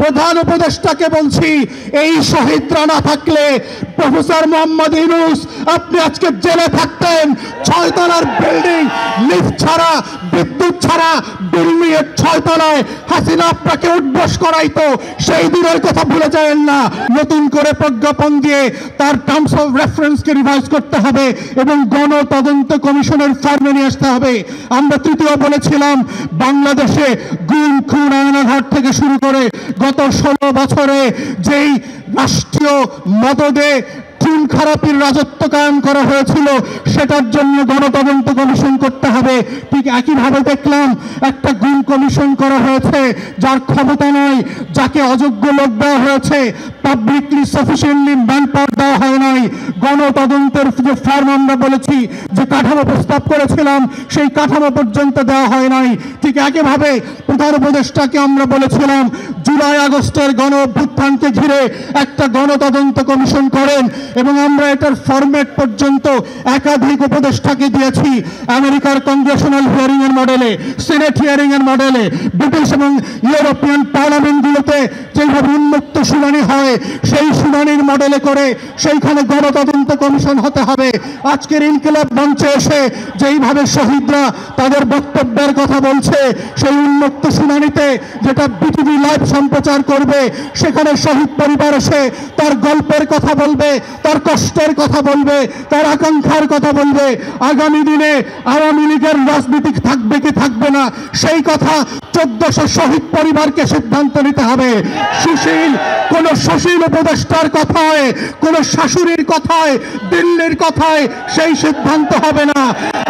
প্রধান উপদেষ্টাকে বলছি, এই শহীদরা না থাকলে প্রফেসর মোহাম্মদ ইউনূস আপনি আজকে জেলে থাকতেন। 6 তলার বিল্ডিং, লিফট ছাড়া, বিদ্যুৎ ছাড়া বিল্ডিং এর 6 তলায় হাসিনা আপনাকে উঠবস করাইতো, সেই দিনের কথা ভুলে যাবেন না। নতুন করে প্রজ্ঞাপন দিয়ে তার টার্মস অফ রেফারেন্সকে রিভাইজ করতে হবে এবং গণ তদন্ত কমিশনের ফর্মে নিয়ে আসতে হবে। আমরা তৃতীয় বলেছিলাম, বাংলাদেশে গুম, খুন, আয়নাঘাট থেকে শুরু করে গত 16 বছরে যেই রাষ্ট্রীয় মদদে খুন খারাপির রাজত্ব কায়েম করা হয়েছিল, সেটার জন্য গণতদন্ত কমিশন করতে হবে। ঠিক একইভাবে দেখলাম একটা গুম কমিশন করা হয়েছে যার ক্ষমতা নয়, যাকে অযোগ্য লোক দেওয়া হয়েছে, পাবলিকলি সাফিসিয়েন্টলি ম্যান পাওয়ার দেওয়া হয় নাই। গণতদন্তের যে ফর্ম আমরা বলেছি, যে কাঠামো প্রস্তাব করেছিলাম, সেই কাঠামো পর্যন্ত দেওয়া হয় নাই। ঠিক একইভাবে প্রধান উপদেষ্টাকে আমরা বলেছিলাম, জুলাই আগস্টের গণ অভ্যুত্থানকে ঘিরে একটা গণতদন্ত কমিশন করেন, এবং আমরা এটার ফরম্যাট পর্যন্ত একাধিক উপদেষ্টাকে দিয়েছি। আমেরিকার কংগ্রেশনাল হিয়ারিং এর মডেলে, সিনেট হিয়ারিং এর মডেলে, ব্রিটিশ এবং ইউরোপিয়ান পার্লামেন্টগুলোতে যেভাবে উন্মুক্ত শুনানি হয়, সেই শুনানির মডেলে করে সেইখানে গণতদন্ত কমিশন হতে হবে। আজকের ইনকিলাব মঞ্চে এসে যেইভাবে শহীদরা তাদের বক্তব্যের কথা বলছে, সেই উন্মুক্ত শুনানিতে যেটা বিটিভি লাইভ সম্প্রচার করবে, সেখানে শহীদ পরিবার এসে তার গল্পের কথা বলবে, তার কষ্টের কথা বলবে, তার আকাঙ্ক্ষার কথা বলবে। আগামী দিনে আওয়ামী লীগের রাজনীতি থাকবে কি থাকবে না, সেই কথা 1400 শহীদ পরিবারকে সিদ্ধান্ত নিতে হবে। কোন সুশীল উপদেষ্টার কথায়, কোন শাশুড়ির কথায়, দিল্লির কথায় সেই সিদ্ধান্ত হবে না।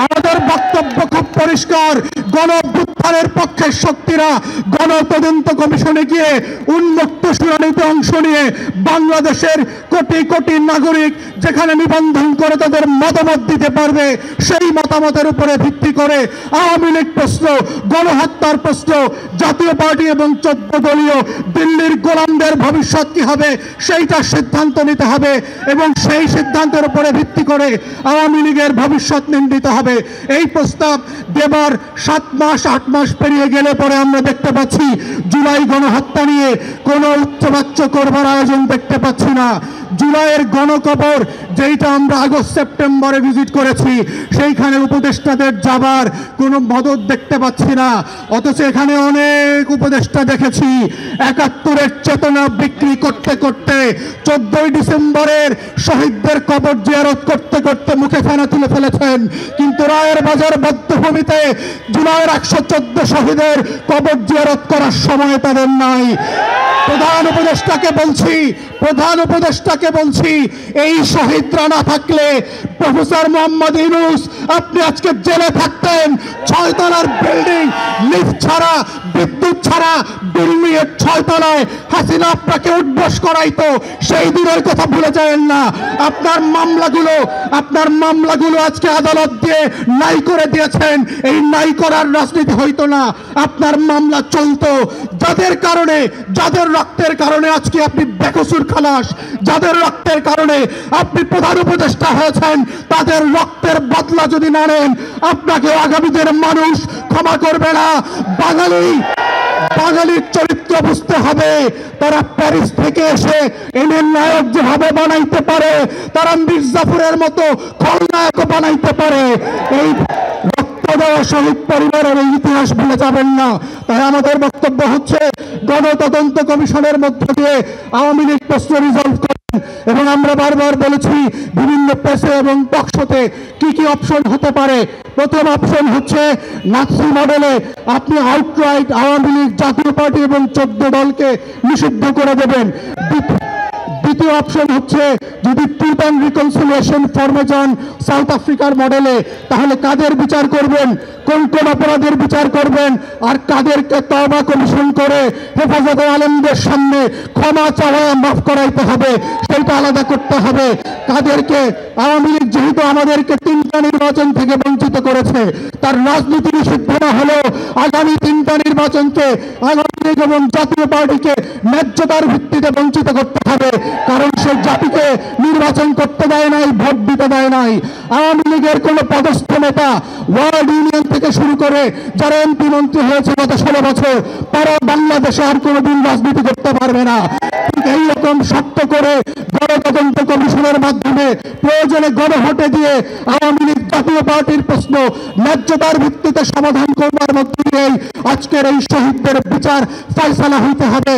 আমাদের বক্তব্য খুব পরিষ্কার, গণ অভ্যুত্থানের পক্ষের শক্তিরা গণতদন্ত কমিশনে গিয়ে উন্মুক্ত শুনানিতে অংশ নিয়ে বাংলাদেশের কোটি কোটি নাগরিক যেখানে নিবন্ধন করে তাদের মতামত দিতে পারবে, সেই মতামতের উপরে ভিত্তি করে আওয়ামী লীগ প্রশ্ন, গণহত্যার প্রশ্ন, জাতীয় পার্টি এবং 14 দলীয় দিল্লির গোলামদের ভবিষ্যৎ কি হবে, সেইটার সিদ্ধান্ত নিতে হবে, এবং সেই সিদ্ধান্তের উপরে ভিত্তি করে আওয়ামী লীগের ভবিষ্যৎ নির্ণীত হবে। এই প্রস্তাব দেবার 7 মাস 8 মাস পেরিয়ে গেলে পরে আমরা দেখতে পাচ্ছি জুলাই গণহত্যা নিয়ে কোনো উচ্চবাচ্য করবার আয়োজন দেখতে পাচ্ছি না। জুলাইয়ের গণকবর যেইটা আমরা আগস্ট সেপ্টেম্বরে ভিজিট করেছি, সেইখানে উপদেষ্টাদের যাবার কোনো মদত দেখতে পাচ্ছি না। অথচ এখানে অনেক উপদেষ্টা দেখেছি 71-এর চেতনা বিক্রি করতে করতে 14ই ডিসেম্বরের শহীদদের কবর জিয়ারত করতে করতে মুখে ফেনা তুলে ফেলেছেন, কিন্তু রায়ের বাজার বধ্যভূমিতে জুলাইয়ের 114 শহীদের কবর জিয়ারত করার সময় তাদের নাই। প্রধান উপদেষ্টাকে বলছি, এই শহীদরা না থাকলে প্রফেসর মোহাম্মদ ইউনূস আপনি আজকে জেলে থাকতেন। 6 তলার বিল্ডিং, লিফট ছাড়া, বিদ্যুৎ ছাড়া বিল্ডিং এর 6 তলায় হাসিনা আপনাকে উঠবস করাইতো, সেই দিনের কথা ভুলে যাবেন না। আপনার মামলাগুলো আজকে আদালত দিয়ে নাই করে দিয়েছেন। এই নাই করার রাজনীতি হইতো না, আপনার মামলা চলতো। যাদের রক্তের কারণে আজকে আপনি বেকসুর খালাস, যাদের রক্তের কারণে আপনি প্রধান উপদেষ্টা হয়েছেন, তাদের রক্তের বদলা যদি না নেন, আপনাকে আগামী দিনের মানুষ ক্ষমা করবে না। বাঙালির চরিত্র বুঝতে হবে। তারা প্যারিস থেকে এসে এমন নায়ক যেভাবে বানাইতে পারে, তারা মির্জাফরের মতো খলনায়কও বানাইতে পারে। এই শহীদ পরিবারের ইতিহাস ভুলে যাবেন না। তাই আমাদের বক্তব্য হচ্ছে, গণতদন্ত কমিশনের মধ্য দিয়ে আওয়ামী লীগ প্রশ্ন রিজলভ করেন। এবং আমরা বারবার বলেছি বিভিন্ন পেশে এবং পক্ষতে কি কি অপশন হতে পারে। প্রথম অপশন হচ্ছে নাৎসি মডেলে আপনি আউটরাইট আওয়ামী লীগ, জাতীয় পার্টি এবং 14 দলকে নিষিদ্ধ করে দেবেন। দ্বিতীয় অপশন হচ্ছে যদি ট্রুথ অ্যান্ড রিকনসিলিয়েশন ফর্মে যান সাউথ আফ্রিকার মডেলে, তাহলে কাদের বিচার করবেন, কোন কোন অপরাধের বিচার করবেন, আর কাদেরকে তওবা কমিশন করে হেফাজতে আলেমদের সামনে ক্ষমা চাওয়া মাফ করাইতে হবে, সেইটা আলাদা করতে হবে। কাদেরকে আওয়ামী লীগ যেহেতু আমাদেরকে 3টা নির্বাচন থেকে বঞ্চিত করেছে, তার রাজনীতি নিষিদ্ধ না হলেও আগামী 3টা নির্বাচনকে আওয়ামী লীগ এবং জাতীয় পার্টিকে ন্যায্যতার ভিত্তিতে বঞ্চিত করতে হবে। কারণ সে জাতিকে নির্বাচন করতে দেয় নাই, ভোট দিতে দেয় নাই। আওয়ামী লীগের কোন পদস্থ নেতা ওয়ার্ড ইউনিয়ন থেকে থেকে শুরু করে যারা এমপি মন্ত্রী হয়েছে গত 16 বছর, তারা বাংলাদেশে আর কোনোদিন রাজনীতি করতে পারবে না। এইরকম শক্ত করে গণতদন্ত কমিশনের মাধ্যমে প্রয়োজনে গণভোটে দিয়ে আওয়ামী লীগ জাতীয় পার্টির প্রশ্ন ন্যায্যতার ভিত্তিতে সমাধান করবার মধ্য দিয়েই আজকের এই শহীদদের বিচার ফয়সালা হইতে হবে।